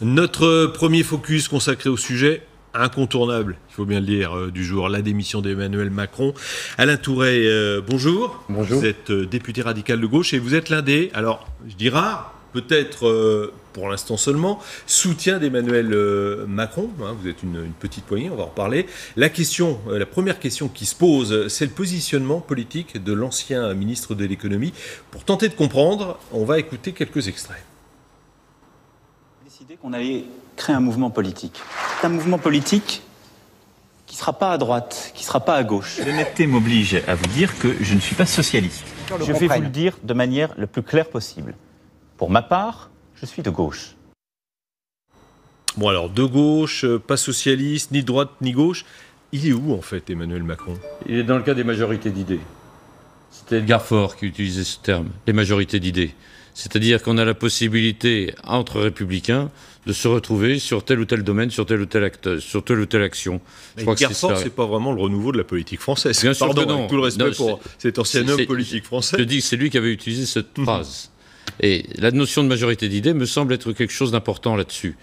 Notre premier focus consacré au sujet incontournable, il faut bien le dire, du jour, la démission d'Emmanuel Macron. Alain Tourret, bonjour. Bonjour. Vous êtes député radical de gauche et vous êtes l'un des, alors je dis rare, peut-être pour l'instant seulement, soutien d'Emmanuel Macron. Vous êtes une petite poignée, on va en reparler. La première question qui se pose, c'est le positionnement politique de l'ancien ministre de l'économie. Pour tenter de comprendre, on va écouter quelques extraits. Décidé qu'on allait créer un mouvement politique. C'est un mouvement politique qui ne sera pas à droite, qui ne sera pas à gauche. L'honnêteté m'oblige à vous dire que je ne suis pas socialiste. Je vais vous le dire de manière la plus claire possible. Pour ma part, je suis de gauche. Bon alors, de gauche, pas socialiste, ni de droite, ni gauche. Il est où en fait, Emmanuel Macron ? Il est dans le cas des majorités d'idées. C'était Edgar Faure qui utilisait ce terme, les majorités d'idées. C'est-à-dire qu'on a la possibilité, entre républicains, de se retrouver sur tel ou tel domaine, sur tel ou tel acteur, sur telle ou telle action. Edgar Faure, c'est pas vraiment le renouveau de la politique française. Bien sûr que non. Avec tout le respect pour cet ancien homme politique français. Je dis que c'est lui qui avait utilisé cette phrase. Et la notion de majorité d'idées me semble être quelque chose d'important là-dessus.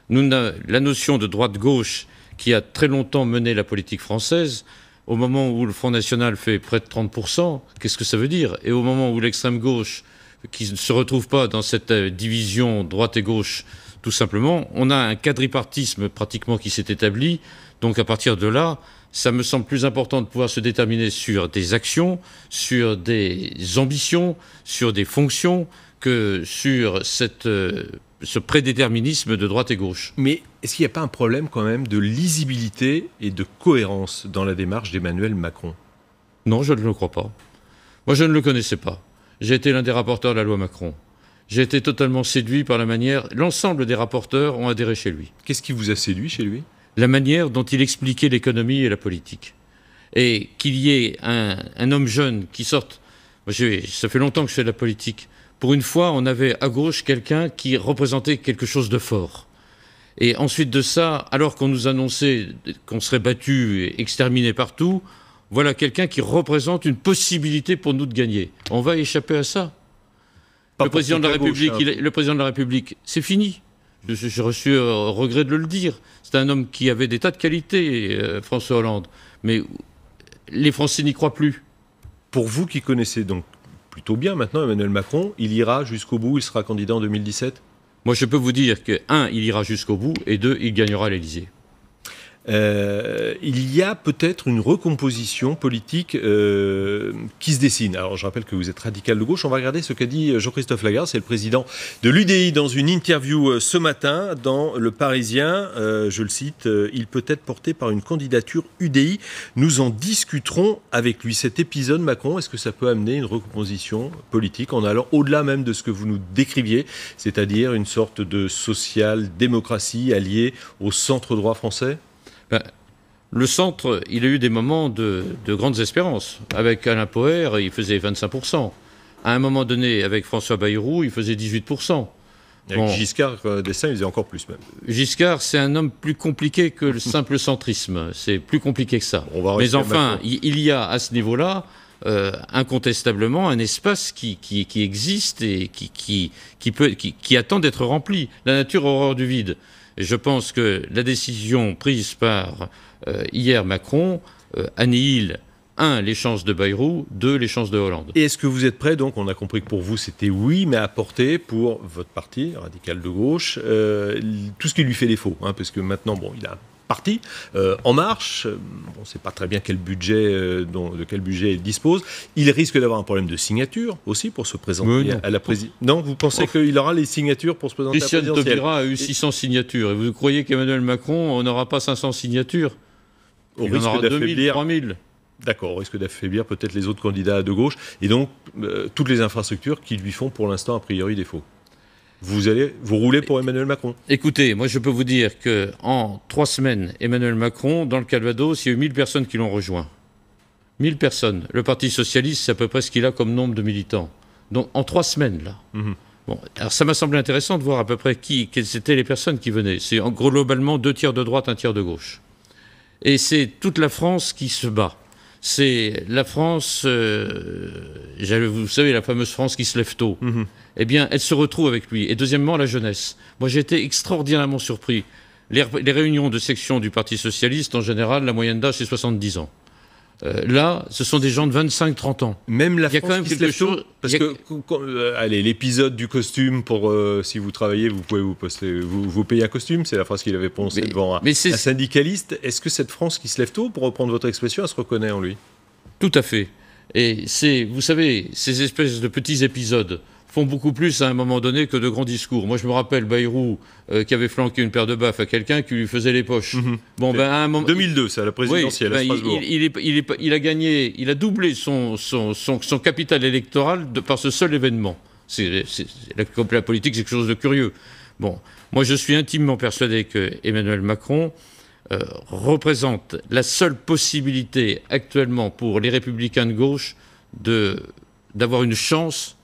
La notion de droite-gauche qui a très longtemps mené la politique française, au moment où le Front National fait près de 30%, qu'est-ce que ça veut dire ? Et au moment où l'extrême gauche, qui ne se retrouve pas dans cette division droite et gauche, tout simplement, on a un quadripartisme pratiquement qui s'est établi. Donc à partir de là, ça me semble plus important de pouvoir se déterminer sur des actions, sur des ambitions, sur des fonctions, que sur ce prédéterminisme de droite et gauche. Mais est-ce qu'il n'y a pas un problème quand même de lisibilité et de cohérence dans la démarche d'Emmanuel Macron ? Non, je ne le crois pas. Moi, je ne le connaissais pas. J'ai été l'un des rapporteurs de la loi Macron. J'ai été totalement séduit par la manière... L'ensemble des rapporteurs ont adhéré chez lui. Qu'est-ce qui vous a séduit chez lui ? La manière dont il expliquait l'économie et la politique. Et qu'il y ait un homme jeune qui sorte... Ça fait longtemps que je fais de la politique. Pour une fois, on avait à gauche quelqu'un qui représentait quelque chose de fort. Et ensuite de ça, alors qu'on nous annonçait qu'on serait battu et exterminé partout, voilà quelqu'un qui représente une possibilité pour nous de gagner. On va échapper à ça. Le président de la République, c'est fini. J'ai reçu regret de le dire. C'est un homme qui avait des tas de qualités, François Hollande. Mais les Français n'y croient plus. Pour vous qui connaissez donc plutôt bien maintenant Emmanuel Macron, il ira jusqu'au bout, il sera candidat en 2017 ? Moi, je peux vous dire que, 1, il ira jusqu'au bout, et 2, il gagnera l'Élysée. Il y a peut-être une recomposition politique qui se dessine. Alors je rappelle que vous êtes radical de gauche. On va regarder ce qu'a dit Jean-Christophe Lagarde, c'est le président de l'UDI, dans une interview ce matin dans Le Parisien. Je le cite, il peut être porté par une candidature UDI. Nous en discuterons avec lui. Cet épisode Macron, est-ce que ça peut amener une recomposition politique en allant au-delà même de ce que vous nous décriviez, c'est-à-dire une sorte de social-démocratie alliée au centre-droit français ? Le centre, il a eu des moments de grandes espérances. Avec Alain Poher, il faisait 25%. À un moment donné, avec François Bayrou, il faisait 18%. Avec Giscard d'Estaing, il faisait encore plus même. Giscard, c'est un homme plus compliqué que le simple centrisme. C'est plus compliqué que ça. Mais enfin, il y a à ce niveau-là, incontestablement, un espace qui existe et qui attend d'être rempli. La nature a horreur du vide. Et je pense que la décision prise par hier Macron annihile, 1, les chances de Bayrou, 2, les chances de Hollande. Et est-ce que vous êtes prêt, donc on a compris que pour vous c'était oui, mais à porter pour votre parti, radical de gauche, tout ce qui lui fait défaut, parce que maintenant, il a parti En Marche, on ne sait pas très bien de quel budget il dispose. Il risque d'avoir un problème de signature aussi pour se présenter à la présidence. Non, vous pensez qu'il aura les signatures pour se présenter à la présidentielle ? Christiane Taubira a eu 600 signatures. Et vous croyez qu'Emmanuel Macron n'aura pas 500 signatures ? Au Il risque en aura 2000, d'affaiblir 3000. D'accord, au risque d'affaiblir peut-être les autres candidats de gauche et donc toutes les infrastructures qui lui font pour l'instant a priori défaut. Vous roulez pour Emmanuel Macron ? Écoutez, moi je peux vous dire qu'en 3 semaines, Emmanuel Macron, dans le Calvados, il y a eu 1000 personnes qui l'ont rejoint. 1000 personnes. Le Parti Socialiste, c'est à peu près ce qu'il a comme nombre de militants. Donc en 3 semaines, là. Bon, alors ça m'a semblé intéressant de voir à peu près quelles étaient les personnes qui venaient. C'est globalement 2 tiers de droite, 1 tiers de gauche. Et c'est toute la France qui se bat. C'est la France vous savez, la fameuse France qui se lève tôt, eh bien, elle se retrouve avec lui. Et deuxièmement, la jeunesse. Moi, j'ai été extraordinairement surpris. Les réunions de section du Parti socialiste, en général, la moyenne d'âge, c'est 70 ans. Là, ce sont des gens de 25-30 ans. Même la Il y a France quand même qui se quelque lève tôt, chose... parce que, allez, l'épisode du costume, pour si vous travaillez, vous pouvez vous payez un costume, c'est la phrase qu'il avait prononcée devant un syndicaliste. Est-ce que cette France qui se lève tôt, pour reprendre votre expression, elle se reconnaît en lui? Tout à fait. Et vous savez, ces espèces de petits épisodes font beaucoup plus à un moment donné que de grands discours. Moi, je me rappelle Bayrou qui avait flanqué une paire de baffes à quelqu'un qui lui faisait les poches. Bon, ben, à un moment... 2002, c'est à la présidentielle, à Strasbourg. Il a gagné, il a doublé son capital électoral par ce seul événement. La politique, c'est quelque chose de curieux. Bon, moi, je suis intimement persuadé que Emmanuel Macron représente la seule possibilité actuellement pour les républicains de gauche d'avoir une chance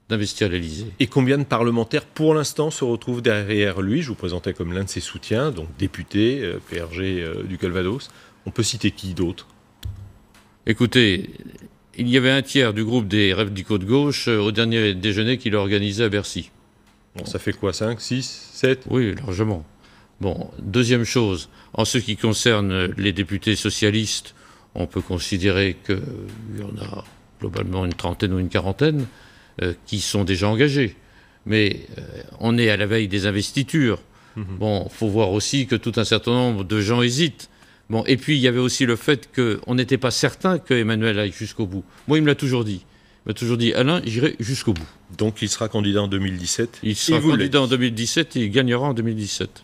d'investir l'Élysée. Et combien de parlementaires, pour l'instant, se retrouvent derrière lui? Je vous présentais comme l'un de ses soutiens, donc député, PRG du Calvados. On peut citer qui d'autre? Écoutez, il y avait un tiers du groupe des radicaux de gauche au dernier déjeuner qu'il a organisé à Bercy. Bon, ça fait quoi, 5, 6, 7? Oui, largement. Bon, deuxième chose, en ce qui concerne les députés socialistes, on peut considérer qu'il y en a globalement une trentaine ou une quarantaine qui sont déjà engagés. Mais on est à la veille des investitures. Bon, il faut voir aussi que tout un certain nombre de gens hésitent. Bon, et puis il y avait aussi le fait qu'on n'était pas certain qu'Emmanuel aille jusqu'au bout. Moi, il me l'a toujours dit. Il m'a toujours dit, Alain, j'irai jusqu'au bout. Donc il sera candidat en 2017. Il sera candidat en 2017 et il gagnera en 2017.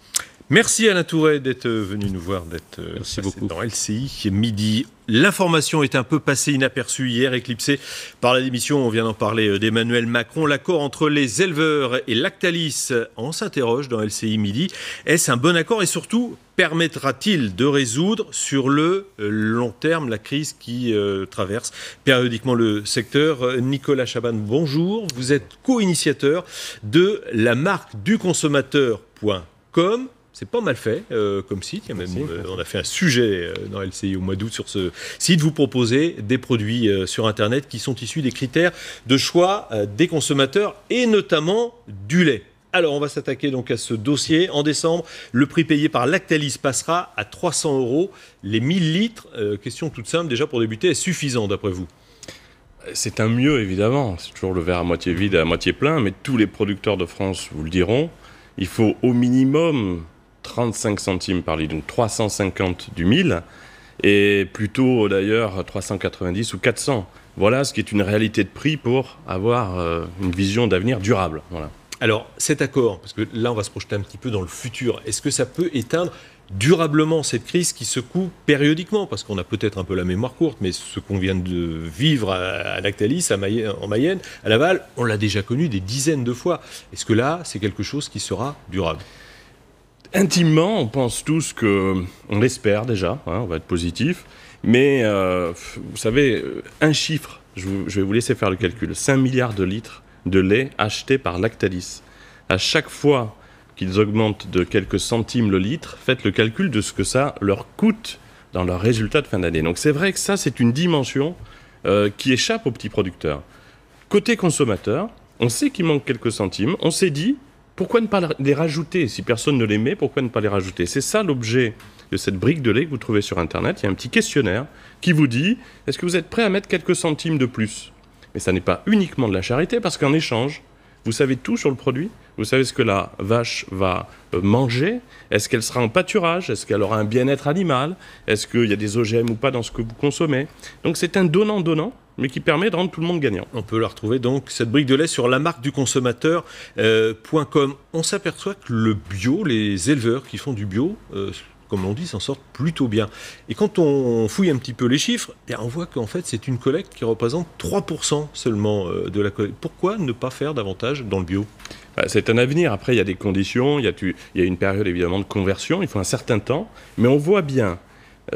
Merci Alain Tourret d'être venu nous voir, d'être beaucoup dans LCI Midi. L'information est un peu passée inaperçue hier, éclipsée par la démission, on vient d'en parler, d'Emmanuel Macron. L'accord entre les éleveurs et Lactalis, on s'interroge dans LCI Midi. Est-ce un bon accord et surtout, permettra-t-il de résoudre sur le long terme la crise qui traverse périodiquement le secteur? Nicolas Chabanne, bonjour. Vous êtes co-initiateur de la marque du consommateur.com. C'est pas mal fait comme site. Il y a même, on a fait un sujet dans LCI au mois d'août sur ce site. Vous proposez des produits sur Internet qui sont issus des critères de choix des consommateurs et notamment du lait. Alors, on va s'attaquer donc à ce dossier. En décembre, le prix payé par Lactalis passera à 300 €. Les 1000 litres, question toute simple déjà pour débuter, est suffisant d'après vous? C'est un mieux, évidemment. C'est toujours le verre à moitié vide et à moitié plein, mais tous les producteurs de France vous le diront. Il faut au minimum 35 centimes par litre, donc 350 du 1000, et plutôt d'ailleurs 390 ou 400. Voilà ce qui est une réalité de prix pour avoir une vision d'avenir durable. Voilà. Alors, cet accord, parce que là on va se projeter un petit peu dans le futur, est-ce que ça peut éteindre durablement cette crise qui secoue périodiquement? Parce qu'on a peut-être un peu la mémoire courte, mais ce qu'on vient de vivre à Lactalis, en Mayenne, à Laval, on l'a déjà connu des dizaines de fois. Est-ce que là, c'est quelque chose qui sera durable? Intimement, on pense tous on l'espère déjà, on va être positif, mais vous savez, un chiffre, je vais vous laisser faire le calcul, 5 milliards de litres de lait achetés par Lactalis. À chaque fois qu'ils augmentent de quelques centimes le litre, faites le calcul de ce que ça leur coûte dans leur résultat de fin d'année. Donc c'est vrai que ça, c'est une dimension qui échappe aux petits producteurs. Côté consommateur, on sait qu'il manque quelques centimes, on s'est dit, pourquoi ne pas les rajouter? Si personne ne les met, pourquoi ne pas les rajouter? C'est ça l'objet de cette brique de lait que vous trouvez sur Internet. Il y a un petit questionnaire qui vous dit, est-ce que vous êtes prêt à mettre quelques centimes de plus? Mais ça n'est pas uniquement de la charité, parce qu'en échange, vous savez tout sur le produit. Vous savez ce que la vache va manger. Est-ce qu'elle sera en pâturage? Est-ce qu'elle aura un bien-être animal? Est-ce qu'il y a des OGM ou pas dans ce que vous consommez? Donc c'est un donnant-donnant, mais qui permet de rendre tout le monde gagnant. On peut la retrouver donc, cette brique de lait, sur la marque du consommateur.com. On s'aperçoit que le bio, les éleveurs qui font du bio, comme on dit, s'en sortent plutôt bien. Et quand on fouille un petit peu les chiffres, on voit qu'en fait c'est une collecte qui représente 3% seulement de la collecte. Pourquoi ne pas faire davantage dans le bio? C'est un avenir. Après, il y a des conditions, il y a une période évidemment de conversion, il faut un certain temps, mais on voit bien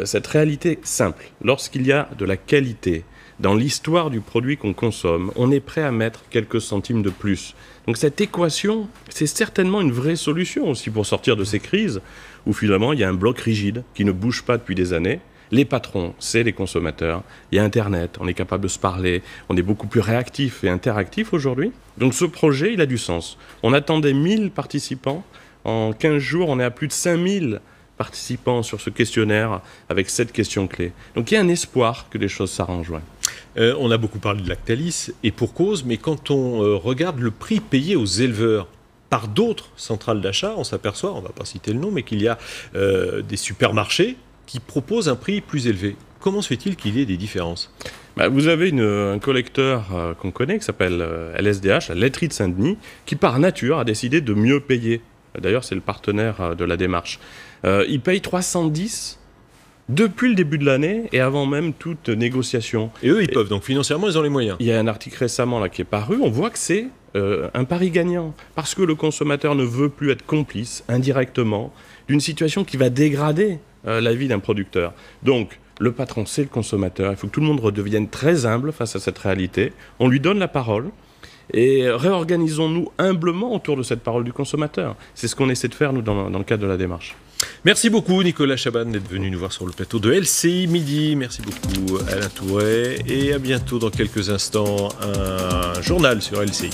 cette réalité simple. Lorsqu'il y a de la qualité dans l'histoire du produit qu'on consomme, on est prêt à mettre quelques centimes de plus. Donc cette équation, c'est certainement une vraie solution aussi pour sortir de ces crises où finalement il y a un bloc rigide qui ne bouge pas depuis des années. Les patrons, c'est les consommateurs. Il y a Internet, on est capable de se parler, on est beaucoup plus réactif et interactif aujourd'hui. Donc ce projet, il a du sens. On attendait 1000 participants. En 15 jours, on est à plus de 5000 participants sur ce questionnaire avec 7 questions clés. Donc il y a un espoir que les choses s'arrangent. Ouais. On a beaucoup parlé de Lactalis, et pour cause, mais quand on regarde le prix payé aux éleveurs par d'autres centrales d'achat, on s'aperçoit, on ne va pas citer le nom, mais qu'il y a des supermarchés qui proposent un prix plus élevé. Comment se fait-il qu'il y ait des différences ? Vous avez un collecteur qu'on connaît qui s'appelle LSDH, la laiterie de Saint-Denis, qui par nature a décidé de mieux payer. D'ailleurs, c'est le partenaire de la démarche. Il paye 310 depuis le début de l'année et avant même toute négociation. Et eux, ils peuvent, donc financièrement, ils ont les moyens. Il y a un article récemment là, qui est paru, on voit que c'est un pari gagnant, parce que le consommateur ne veut plus être complice, indirectement, d'une situation qui va dégrader la vie d'un producteur. Donc, le patron, c'est le consommateur. Il faut que tout le monde redevienne très humble face à cette réalité. On lui donne la parole. Et réorganisons-nous humblement autour de cette parole du consommateur. C'est ce qu'on essaie de faire, nous, dans le cadre de la démarche. Merci beaucoup, Nicolas Chaban, d'être venu nous voir sur le plateau de LCI Midi. Merci beaucoup, Alain Tourret. Et à bientôt, dans quelques instants, un journal sur LCI.